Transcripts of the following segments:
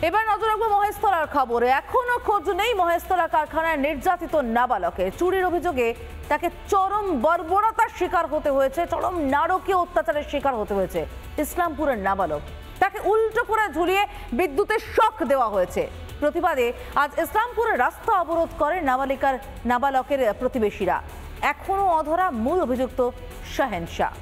এবার নজর রাখবো মহেশতলার খবরে। এখনো খোঁজ নেই মহেশতলা কারখানায় নির্যাতিত নাবালকের। চুরির অভিযোগে তাকে চরম বর্বরতার শিকার হতে হয়েছে, চরম নারকীয় অত্যাচারের শিকার হতে হয়েছে ইসলামপুরের নাবালক। তাকে উল্টো করে ঝুলিয়ে বিদ্যুতের শক দেওয়া হয়েছে। প্রতিবাদে আজ ইসলামপুরের রাস্তা অবরোধ করে নাবালকের প্রতিবেশীরা। এখনো অধরা মূল অভিযুক্ত শাহেন শাহ।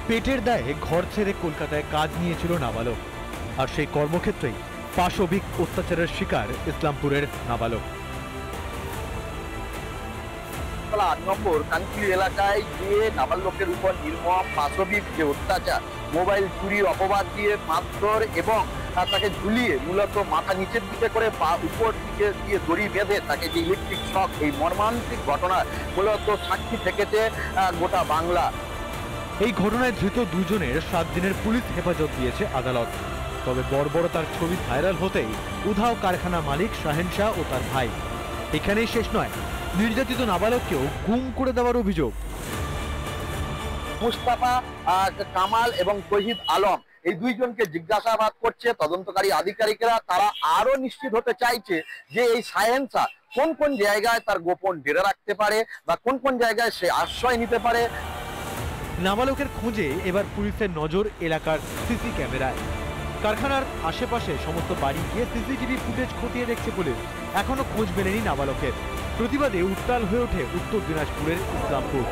পেটের দায়ে ঘর ছেড়ে কলকাতায় কাজ নিয়েছিল নাবালক, আর সেই কর্মক্ষেত্রেই পাশবিক অত্যাচারের শিকার ইসলামপুরের নাবালক। 8 নম্বর কানকিলি এলাকায় গিয়ে নাবালকের উপর নির্মম পাশবিক যে অত্যাচার, মোবাইল চুরির অপবাদ দিয়ে মারধর এবং তাকে ঝুলিয়ে মূলত মাথা নিচের দিকে করে পা উপর দিকে দিয়ে দড়ি বেঁধে তাকে যে ইলেকট্রিক শক, এই মর্মান্তিক ঘটনা মূলত সাক্ষী থেকেছে গোটা বাংলা। এই ঘটনায় ধৃত দুজনের 7 দিনের পুলিশ হেফাজত দিয়েছে আদালত। তবে বর্বরতার ছবি ভাইরাল হতেই উধাও কারখানা মালিক শাহেন শাহ ও তার ভাই। এখানেই শেষ নয়, নির্যাতিত নাবালককেও গুম করে দেওয়ার অভিযোগ। মুস্তাফা কামাল এবং তহিদ আলম এই দুইজনকে জিজ্ঞাসাবাদ করছে তদন্তকারী আধিকারিকেরা। তারা আরো নিশ্চিত হতে চাইছে যে এই শাহেন শাহ কোন কোন জায়গায় তার গোপন ডেরা রাখতে পারে বা কোন কোন জায়গায় সে আশ্রয় নিতে পারে। নাবালকের খোঁজে এবার পুলিশের নজর এলাকার সিসি ক্যামেরায়। কারখানার আশেপাশে সমস্ত বাড়ি গিয়ে সিসিটিভি ফুটেজ খতিয়ে দেখছে পুলিশ। এখনো খোঁজ মেলেনি নাবালকের। প্রতিবাদে উত্তাল হয়ে ওঠে উত্তর দিনাজপুরের ইসলামপুর।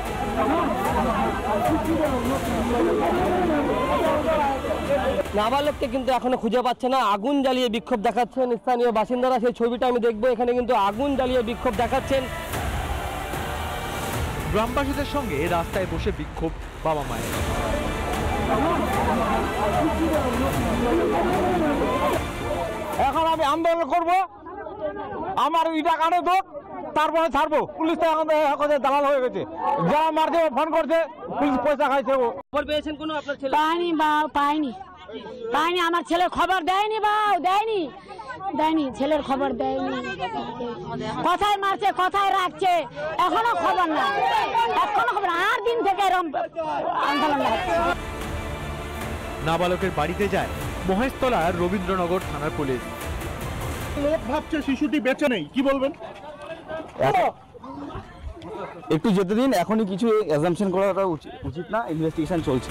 নাবালককে কিন্তু এখনো খুঁজে পাচ্ছে না। আগুন জ্বালিয়ে বিক্ষোভ দেখাচ্ছেন স্থানীয় বাসিন্দারা। সেই ছবিটা আমি দেখবো। এখানে কিন্তু আগুন জ্বালিয়ে বিক্ষোভ দেখাচ্ছেন। গ্রামবাসীদের সঙ্গে রাস্তায় বসে বিক্ষোভ বাবা মায়ের। এখন আমি আন্দোলন করব, আমার ইটা কাটে তো তারপরে ছাড়বো। পুলিশ তো এখন দালাল হয়ে গেছে, যারা মারছে ফোন করছে, পুলিশ পয়সা খাইছে। খবর পেয়েছেন কোনো আপনার ছেলে? পাইনি বাউ, পাইনি পাইনি। আমার ছেলে খবর দেয়নি বাউ, দেয়নি দেয়নি, ছেলের খবর দেয়নি। কোথায় মারছে, কোথায় রাখছে, এখনো খবর না, এখনো খবর। 8 দিন থেকে এরকম আন্দোলন হচ্ছে। নাবালকের বাড়িতে যায় মহেশতলার রবীন্দ্রনগর থানার পুলিশ। লোক ভাবছে শিশুটি বেঁচে নেই, কি বলবেন? একটু যেতে দিন, এখনই কিছু অ্যাজাম্পশন করাটা উচিত না। ইনভেস্টিগেশন চলছে।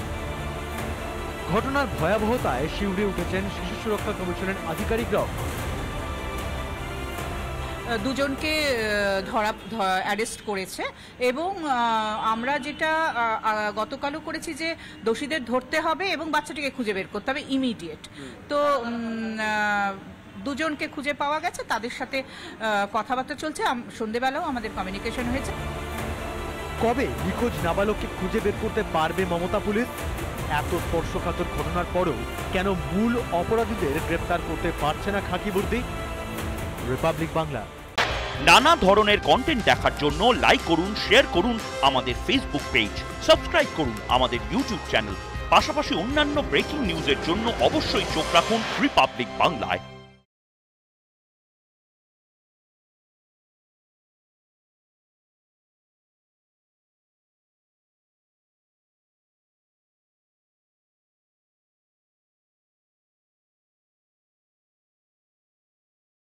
ঘটনার ভয়াবহতায় শিউরে উঠেছেন শিশু সুরক্ষা কমিশনের আধিকারিকরাও। দুজনকে অ্যারেস্ট করেছে এবং আমরা যেটা গতকালও করেছি যে দোষীদের ধরতে হবে এবং বাচ্চাটিকে খুঁজে বের করতে হবে ইমিডিয়েট। তো দুজনকে খুঁজে পাওয়া গেছে, তাদের সাথে কথাবার্তা চলছে। সন্ধ্যেবেলাও আমাদের কমিউনিকেশন হয়েছে। কবে নিখোঁজ নাবালককে খুঁজে বের করতে পারবে মমতা পুলিশ? এত স্পর্শকাতর ঘটনার পরেও কেন মূল অপরাধীদের গ্রেফতার করতে পারছে না খাকি বর্দি? রিপাবলিক বাংলা। নানা ধরনের কন্টেন্ট দেখার জন্য লাইক করুন, শেয়ার করুন আমাদের ফেসবুক পেজ, সাবস্ক্রাইব করুন আমাদের ইউটিউব চ্যানেল। পাশাপাশি অন্যান্য ব্রেকিং নিউজের জন্য অবশ্যই চোখ রাখুন রিপাবলিক বাংলায়।